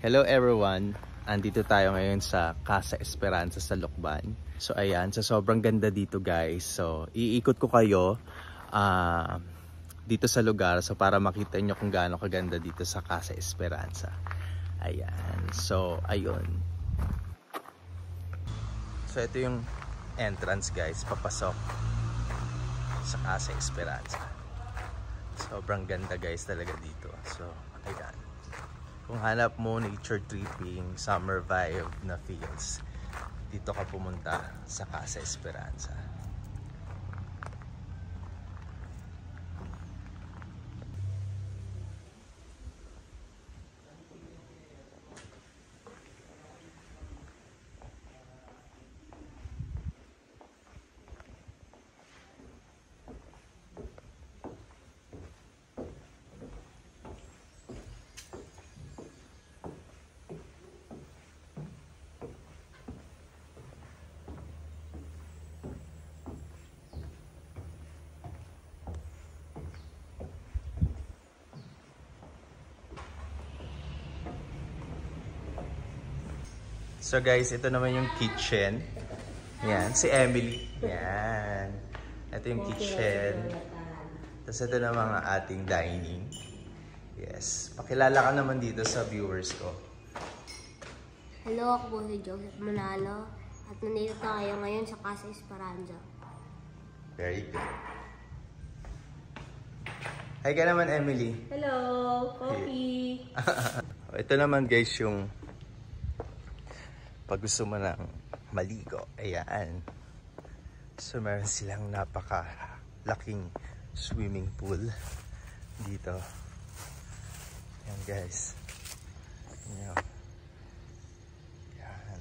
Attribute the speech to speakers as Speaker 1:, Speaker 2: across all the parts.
Speaker 1: Hello everyone! Andito tayo ngayon sa Casa Esperanza sa Lucban. So ayan, so sobrang ganda dito guys. So iikot ko kayo dito sa lugar so para makita nyo kung gaano kaganda dito sa Casa Esperanza. Ayan, so ayun. So ito yung entrance guys, papasok sa Casa Esperanza. Sobrang ganda guys talaga dito. So ayan. Kung hanap mo nature tripping, summer vibe na feels, dito ka pumunta sa Casa Esperanza. So guys, ito naman yung kitchen. Yan, si Emily. Yan. Ito yung kitchen. Tapos ito naman ang ating dining. Yes. Pakilala ka naman dito sa viewers ko.
Speaker 2: Hello, ako po si Joseph Manalo. At nandito tayo ngayon sa Casa Esperanza.
Speaker 1: Very good. Hi ka naman, Emily.
Speaker 3: Hello, coffee.
Speaker 1: Ito naman guys yung pag gusto mo ng maligo, ayan. So meron silang napaka-laking swimming pool dito. Ayan guys. Ayan. Ayan.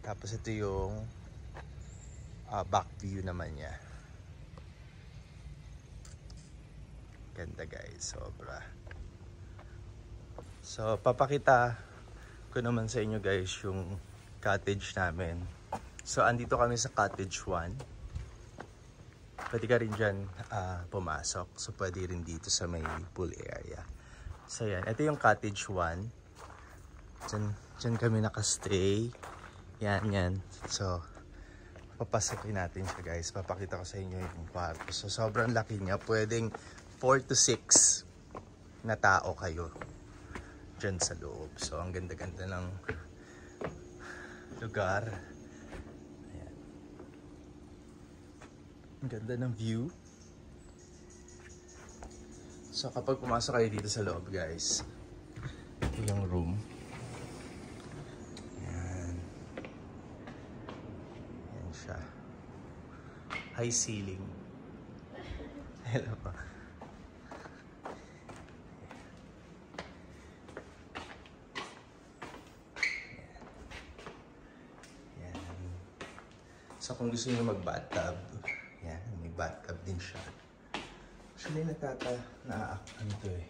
Speaker 1: Tapos ito yung back view naman niya. Ganda guys, sobra. So papakita ko naman sa inyo guys yung cottage namin. So andito kami sa cottage 1. Pwede ka rin dyan pumasok. So pwede rin dito sa may pool area. So yan, ito yung cottage 1. Dyan kami nakastay. Yan. So papasokin natin siya guys. Papakita ko sa inyo yung kwarto. So sobrang laki niya. Pwedeng 4 to 6 na tao kayo dyan sa loob. So ang ganda-ganda ng lugar. Ayan. Ang ganda ng view. So kapag pumasok kayo dito sa loob guys, ito yung room. Ayan. Ayan siya. High ceiling. Hello pa. So kung gusto niyo mag-bathtub, yan, may bathtub din siya. Actually, ano to eh.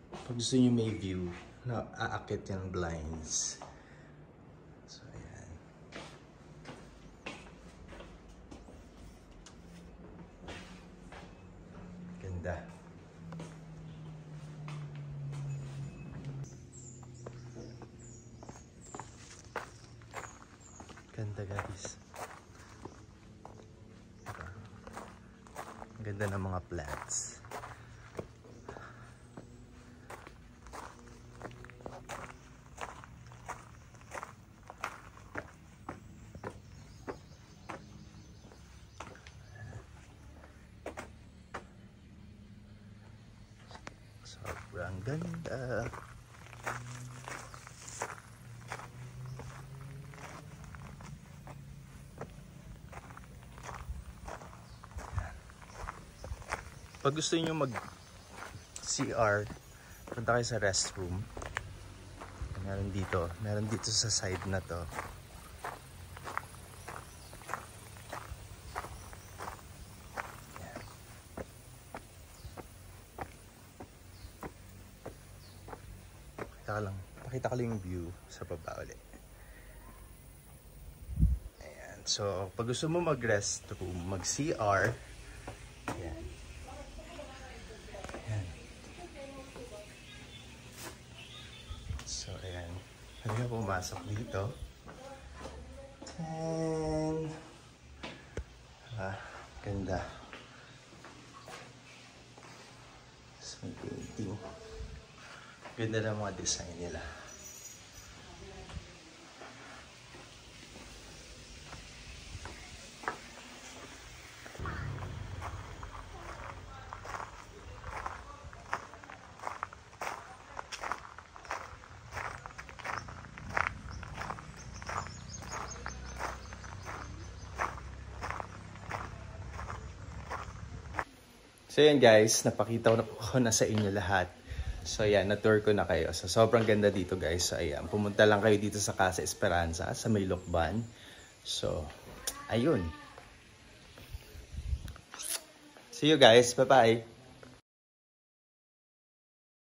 Speaker 1: Pag gusto niyo may view, aakit yung blinds. So, ayan. Ganda. Ganda guys. Ang ganda ng mga plants. Sobrang ganda. Pag gusto niyo mag-CR, punta kayo sa restroom. Meron dito sa side na to. Yan. Pakita ka lang yung view sa baba ulit. Ayan. So, pag gusto mo mag-restroom, mag-CR, ayan. kami pumasok dito. And ganda. So, painting. Ganda ng mga design nila. So yan guys, napakita ko na sa inyo lahat. So yan, na-tour ko na kayo. So sobrang ganda dito guys. So ayan, pumunta lang kayo dito sa Casa Esperanza sa may Lokban. So, ayun. See you guys. Bye-bye.